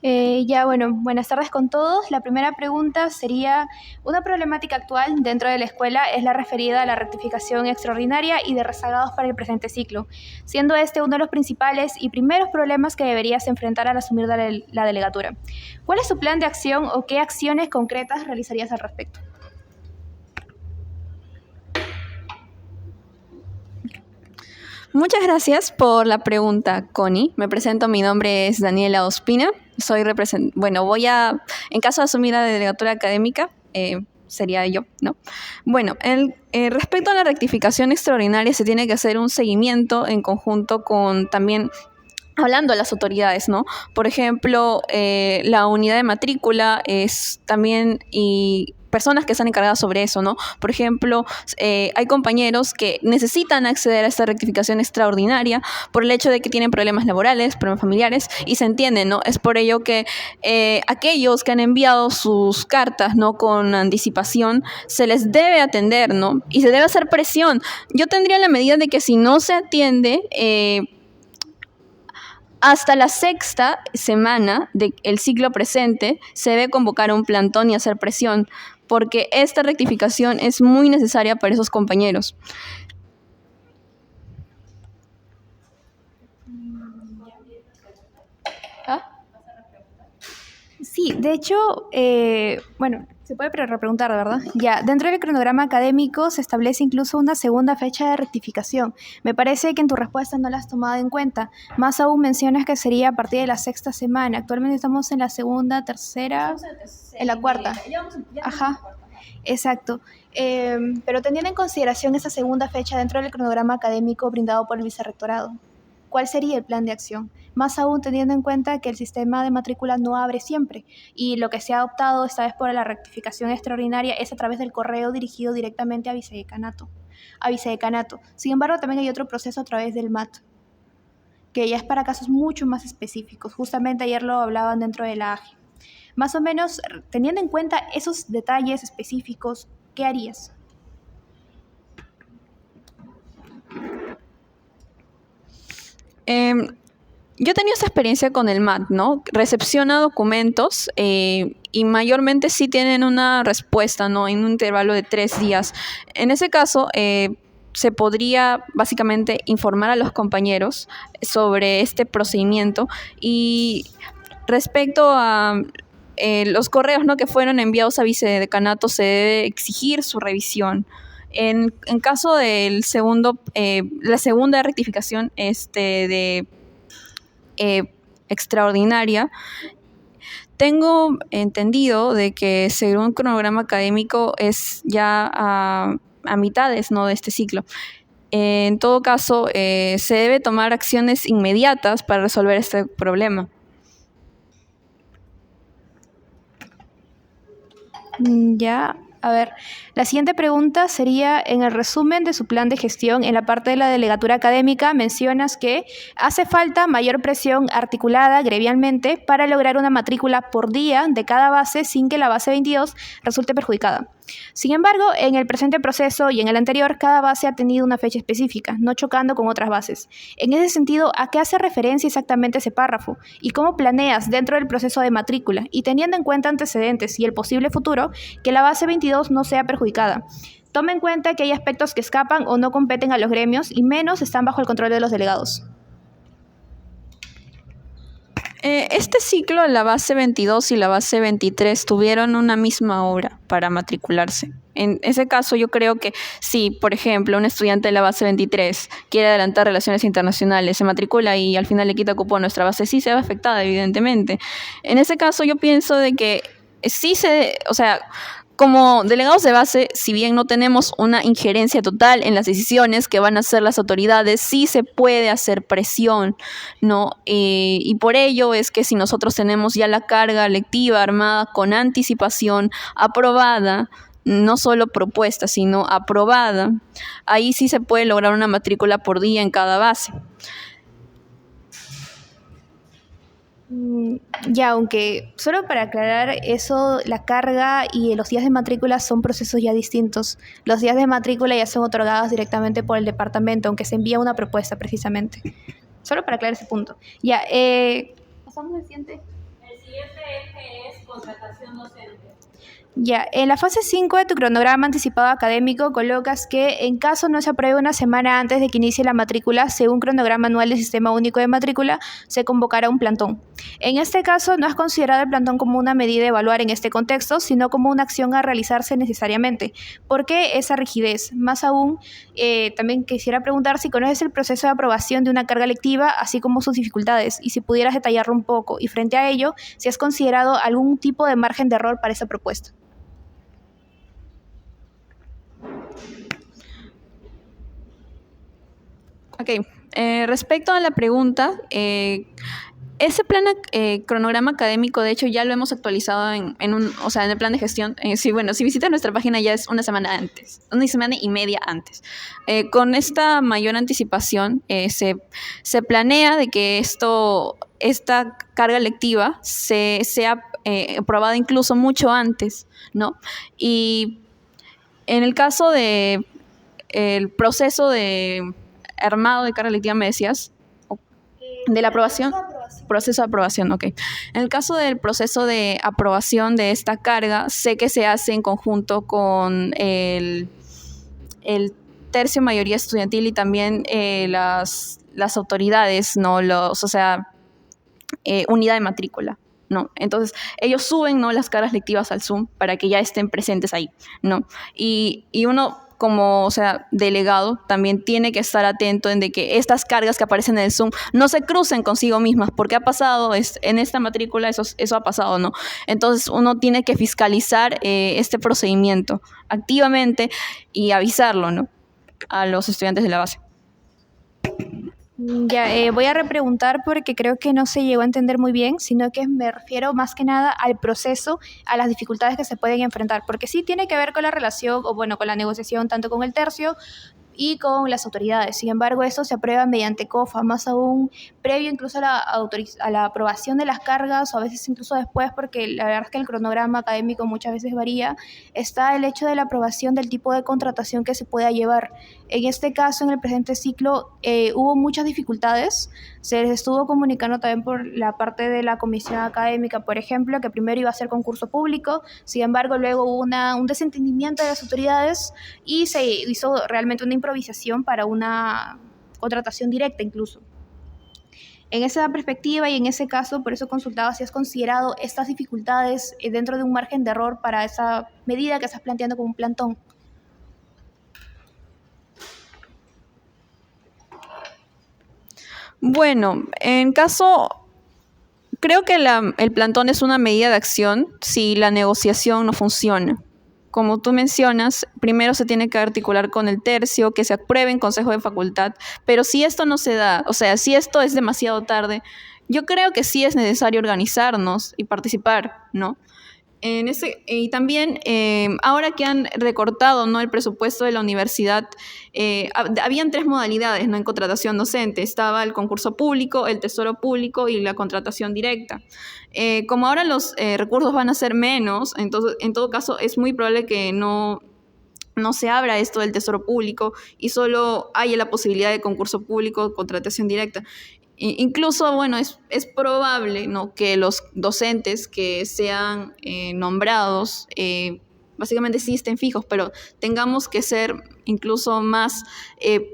Bueno, buenas tardes con todos. La primera pregunta sería, una problemática actual dentro de la escuela es la referida a la rectificación extraordinaria y de rezagados para el presente ciclo, siendo este uno de los principales y primeros problemas que deberías enfrentar al asumir la delegatura. ¿Cuál es tu plan de acción o qué acciones concretas realizarías al respecto? Muchas gracias por la pregunta, Connie. Me presento, mi nombre es Daniela Ospina. En caso de asumir la delegatura académica, sería yo, ¿no? Bueno, respecto a la rectificación extraordinaria, se tiene que hacer un seguimiento en conjunto con también hablando a las autoridades, ¿no? Por ejemplo, la unidad de matrícula es también y personas que están encargadas sobre eso, ¿no? Por ejemplo, hay compañeros que necesitan acceder a esta rectificación extraordinaria por el hecho de que tienen problemas laborales, problemas familiares, y se entiende, ¿no? Es por ello que aquellos que han enviado sus cartas, ¿no? Con anticipación, se les debe atender, ¿no? Y se debe hacer presión. Yo tendría la medida de que si no se atiende, hasta la sexta semana del ciclo presente se debe convocar un plantón y hacer presión, porque esta rectificación es muy necesaria para esos compañeros. ¿Ah? Sí, de hecho, se puede repreguntar, ¿verdad? Ya, dentro del cronograma académico se establece incluso una segunda fecha de rectificación. Me parece que en tu respuesta no la has tomado en cuenta. Más aún mencionas que sería a partir de la sexta semana. Actualmente estamos en la segunda, tercera, en la cuarta. Ajá, exacto. Pero teniendo en consideración esa segunda fecha dentro del cronograma académico brindado por el vicerrectorado, ¿cuál sería el plan de acción? Más aún teniendo en cuenta que el sistema de matrícula no abre siempre y lo que se ha optado esta vez por la rectificación extraordinaria es a través del correo dirigido directamente a vicedecanato. Sin embargo, también hay otro proceso a través del MAT, que ya es para casos mucho más específicos. Justamente ayer lo hablaban dentro de la AGE. Más o menos, teniendo en cuenta esos detalles específicos, ¿qué harías? Yo he tenido esta experiencia con el MAT, ¿no? Recepciona documentos y mayormente sí tienen una respuesta, ¿no? En un intervalo de 3 días. En ese caso, se podría básicamente informar a los compañeros sobre este procedimiento y respecto a los correos, ¿no? Que fueron enviados a vicedecanato, se debe exigir su revisión. En caso del la segunda rectificación de extraordinaria, tengo entendido de que según un cronograma académico es ya a mitades, ¿no? De este ciclo. En todo caso, se debe tomar acciones inmediatas para resolver este problema. Ya, a ver, la siguiente pregunta sería, en el resumen de su plan de gestión, en la parte de la delegatura académica, mencionas que hace falta mayor presión articulada gremialmente para lograr una matrícula por día de cada base sin que la base 22 resulte perjudicada. Sin embargo, en el presente proceso y en el anterior, cada base ha tenido una fecha específica, no chocando con otras bases. En ese sentido, ¿a qué hace referencia exactamente ese párrafo? ¿Y cómo planeas dentro del proceso de matrícula? Y teniendo en cuenta antecedentes y el posible futuro, que la base 22 no sea perjudicada. Toma en cuenta que hay aspectos que escapan o no competen a los gremios y menos están bajo el control de los delegados. Este ciclo, la base 22 y la base 23 tuvieron una misma hora para matricularse. En ese caso, yo creo que si, por ejemplo, un estudiante de la base 23 quiere adelantar relaciones internacionales, se matricula y al final le quita cupo a nuestra base, sí se ve afectada, evidentemente. En ese caso, yo pienso de que como delegados de base, si bien no tenemos una injerencia total en las decisiones que van a hacer las autoridades, sí se puede hacer presión, ¿no? Y por ello es que si nosotros tenemos ya la carga lectiva armada con anticipación, aprobada, no solo propuesta, sino aprobada, ahí sí se puede lograr una matrícula por día en cada base. Ya, aunque solo para aclarar eso, la carga y los días de matrícula son procesos ya distintos. Los días de matrícula ya son otorgados directamente por el departamento, aunque se envía una propuesta precisamente. Solo para aclarar ese punto. Ya, pasamos al siguiente. siguiente eje es contratación docente. Ya, en la fase 5 de tu cronograma anticipado académico colocas que en caso no se apruebe una semana antes de que inicie la matrícula, según cronograma anual del Sistema Único de Matrícula, se convocará un plantón. En este caso, no has considerado el plantón como una medida a evaluar en este contexto, sino como una acción a realizarse necesariamente. ¿Por qué esa rigidez? Más aún, también quisiera preguntar si conoces el proceso de aprobación de una carga lectiva, así como sus dificultades, y si pudieras detallarlo un poco. Y frente a ello, si has considerado algún tipo de margen de error para esa propuesta. Ok, respecto a la pregunta, ese plan cronograma académico, de hecho, ya lo hemos actualizado o sea, en el plan de gestión. Sí, bueno, si visitas nuestra página ya es una semana antes, una semana y media antes. Con esta mayor anticipación, se planea de que esta carga lectiva sea aprobada incluso mucho antes, ¿no? Y en el caso de el proceso de armado de carga lectiva, me decías, de la aprobación. Proceso de aprobación, ok. En el caso del proceso de aprobación de esta carga, sé que se hace en conjunto con el tercio mayoría estudiantil y también las autoridades, ¿no? O sea, unidad de matrícula, ¿no? Entonces, ellos suben, ¿no?, las cargas lectivas al Zoom para que ya estén presentes ahí, ¿no? Y uno, como, o sea, delegado, también tiene que estar atento en de que estas cargas que aparecen en el Zoom no se crucen consigo mismas, porque ha pasado, en esta matrícula eso ha pasado, ¿no? Entonces, uno tiene que fiscalizar este procedimiento activamente y avisarlo, ¿no?, a los estudiantes de la base. Ya, voy a repreguntar porque creo que no se llegó a entender muy bien, sino que me refiero más que nada al proceso, a las dificultades que se pueden enfrentar, porque sí tiene que ver con la relación, o bueno, con la negociación tanto con el tercio y con las autoridades. Sin embargo, eso se aprueba mediante COFA, más aún previo incluso a la aprobación de las cargas o a veces incluso después, porque la verdad es que el cronograma académico muchas veces varía, está el hecho de la aprobación del tipo de contratación que se pueda llevar. En este caso, en el presente ciclo, hubo muchas dificultades. Se les estuvo comunicando también por la parte de la comisión académica, por ejemplo, que primero iba a ser concurso público, sin embargo, luego hubo un desentendimiento de las autoridades y se hizo realmente una improvisación para una contratación directa incluso. En esa perspectiva y en ese caso, por eso consultaba si has considerado estas dificultades dentro de un margen de error para esa medida que estás planteando como un plantón. Bueno, creo que el plantón es una medida de acción si la negociación no funciona. Como tú mencionas, primero se tiene que articular con el tercio, que se apruebe en Consejo de Facultad, pero si esto no se da, o sea, si esto es demasiado tarde, yo creo que sí es necesario organizarnos y participar, ¿no? Y también, ahora que han recortado, ¿no?, el presupuesto de la universidad, habían tres modalidades, ¿no?, en contratación docente. Estaba el concurso público, el tesoro público y la contratación directa. Como ahora los recursos van a ser menos, entonces, en todo caso, es muy probable que no se abra esto del tesoro público y solo haya la posibilidad de concurso público, contratación directa. Incluso, bueno, es probable, ¿no?, que los docentes que sean nombrados, básicamente sí estén fijos, pero tengamos que ser incluso más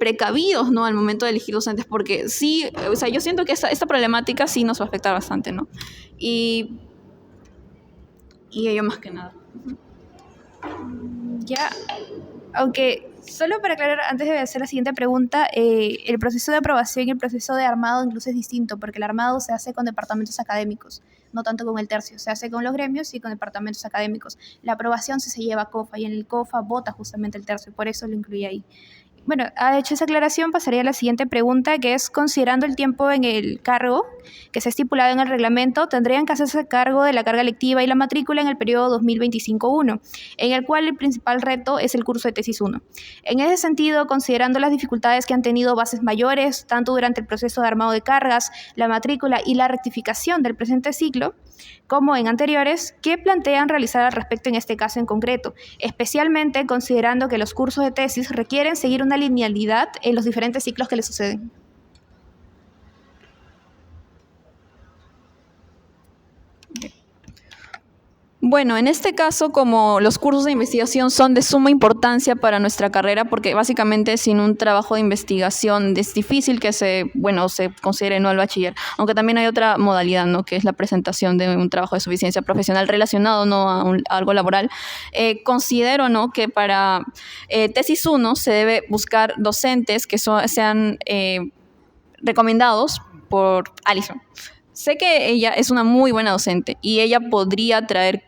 precavidos, ¿no?, al momento de elegir docentes, porque sí, o sea, yo siento que esta problemática sí nos va a afectar bastante, ¿no? Y ello más que nada. Ya, aunque solo para aclarar, antes de hacer la siguiente pregunta, el proceso de aprobación y el proceso de armado incluso es distinto, porque el armado se hace con departamentos académicos, no tanto con el tercio, se hace con los gremios y con departamentos académicos. La aprobación sí se lleva a COFA y en el COFA vota justamente el tercio, por eso lo incluí ahí. Bueno, ha hecho esa aclaración, pasaría a la siguiente pregunta, que es, considerando el tiempo en el cargo que se ha estipulado en el reglamento, tendrían que hacerse cargo de la carga lectiva y la matrícula en el periodo 2025-1, en el cual el principal reto es el curso de tesis 1. En ese sentido, considerando las dificultades que han tenido bases mayores, tanto durante el proceso de armado de cargas, la matrícula y la rectificación del presente ciclo, como en anteriores, ¿qué plantean realizar al respecto en este caso en concreto? Especialmente considerando que los cursos de tesis requieren seguir una linealidad en los diferentes ciclos que les suceden. Bueno, en este caso, como los cursos de investigación son de suma importancia para nuestra carrera, porque básicamente sin un trabajo de investigación es difícil que se considere no el bachiller, aunque también hay otra modalidad, ¿no? Que es la presentación de un trabajo de suficiencia profesional relacionado, ¿no? A algo laboral. Considero, ¿no? Que para tesis 1 se debe buscar docentes que sean recomendados por Alison. Sé que ella es una muy buena docente y ella podría traer,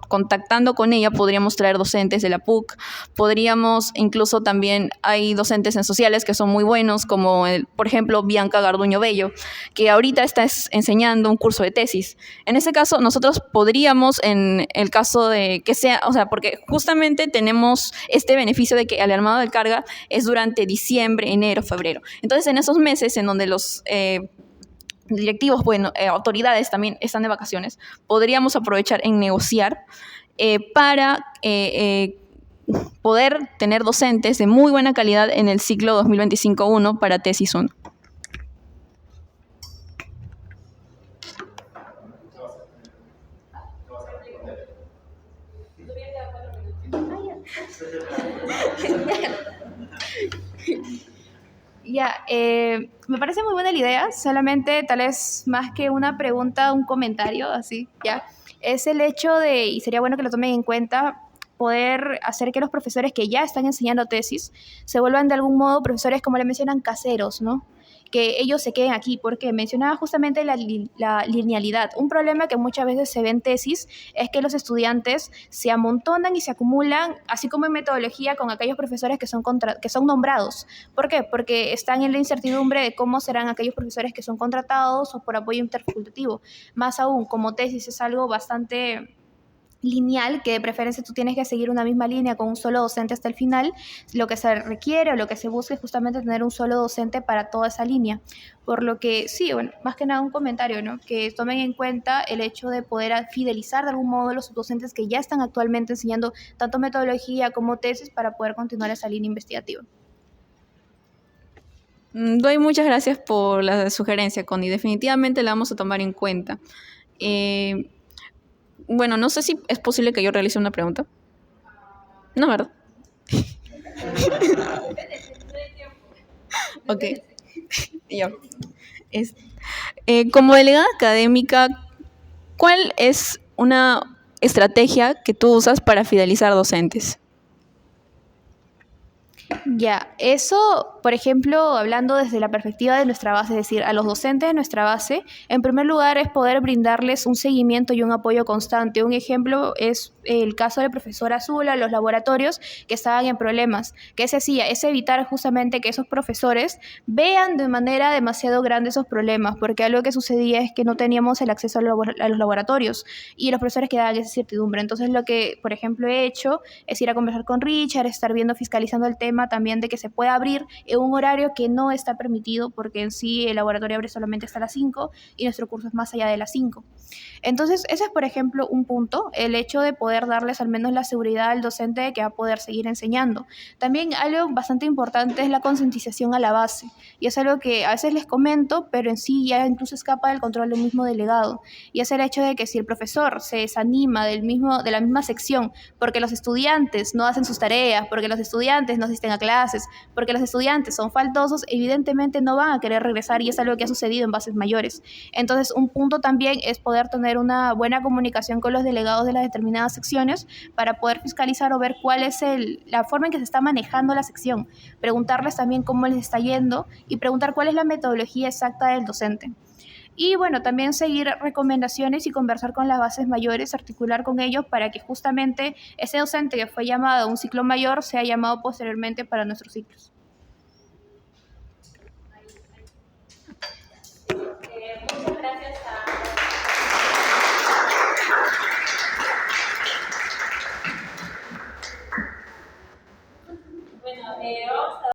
contactando con ella podríamos traer docentes de la PUC, podríamos incluso también, hay docentes en sociales que son muy buenos, como por ejemplo Bianca Garduño Bello, que ahorita está enseñando un curso de tesis. En ese caso nosotros podríamos, en el caso de que sea, porque justamente tenemos este beneficio de que el armado de carga es durante diciembre, enero, febrero. Entonces en esos meses en donde los directivos, autoridades también están de vacaciones, podríamos aprovechar en negociar para poder tener docentes de muy buena calidad en el ciclo 2025-1 para tesis 1. Ya, me parece muy buena la idea, solamente tal vez más que una pregunta, un comentario, así, ya, es el hecho de, y sería bueno que lo tomen en cuenta, poder hacer que los profesores que ya están enseñando tesis se vuelvan de algún modo profesores, como le mencionan, caseros, ¿no? Que ellos se queden aquí, porque mencionaba justamente la linealidad. Un problema que muchas veces se ve en tesis es que los estudiantes se amontonan y se acumulan, así como en metodología, con aquellos profesores que son nombrados. ¿Por qué? Porque están en la incertidumbre de cómo serán aquellos profesores que son contratados o por apoyo interfacultativo. Más aún, como tesis es algo bastante lineal, que de preferencia tú tienes que seguir una misma línea con un solo docente hasta el final, lo que se requiere o lo que se busca es justamente tener un solo docente para toda esa línea. Por lo que sí, bueno, más que nada un comentario, ¿no? Que tomen en cuenta el hecho de poder fidelizar de algún modo a los docentes que ya están actualmente enseñando tanto metodología como tesis para poder continuar esa línea investigativa. Doy muchas gracias por la sugerencia, Connie. Definitivamente la vamos a tomar en cuenta. Bueno, no sé si es posible que yo realice una pregunta. No, ¿verdad? Ok. Ya. Como delegada académica, ¿cuál es una estrategia que tú usas para fidelizar docentes? Ya, eso, por ejemplo, hablando desde la perspectiva de nuestra base, es decir, a los docentes de nuestra base, en primer lugar es poder brindarles un seguimiento y un apoyo constante. Un ejemplo es el caso del profesor Azula, los laboratorios que estaban en problemas. ¿Qué se hacía? Es evitar justamente que esos profesores vean de manera demasiado grande esos problemas, porque algo que sucedía es que no teníamos el acceso a los laboratorios y los profesores quedaban en esa incertidumbre. Entonces lo que, por ejemplo, he hecho es ir a conversar con Richard, estar viendo, fiscalizando el tema también de que se pueda abrir en un horario que no está permitido, porque en sí el laboratorio abre solamente hasta las 5 y nuestro curso es más allá de las 5. Entonces, ese es, por ejemplo, un punto, el hecho de poder darles al menos la seguridad al docente de que va a poder seguir enseñando. También algo bastante importante es la concientización a la base, y es algo que a veces les comento, pero en sí ya incluso escapa del control del mismo delegado, y es el hecho de que si el profesor se desanima de la misma sección porque los estudiantes no hacen sus tareas, porque los estudiantes no asisten a clases, porque los estudiantes son faltosos, evidentemente no van a querer regresar, y es algo que ha sucedido en bases mayores. Entonces, un punto también es poder tener una buena comunicación con los delegados de las determinadas secciones para poder fiscalizar o ver cuál es la forma en que se está manejando la sección, preguntarles también cómo les está yendo y preguntar cuál es la metodología exacta del docente. Y bueno, también seguir recomendaciones y conversar con las bases mayores, articular con ellos para que justamente ese docente que fue llamado a un ciclo mayor sea llamado posteriormente para nuestros ciclos.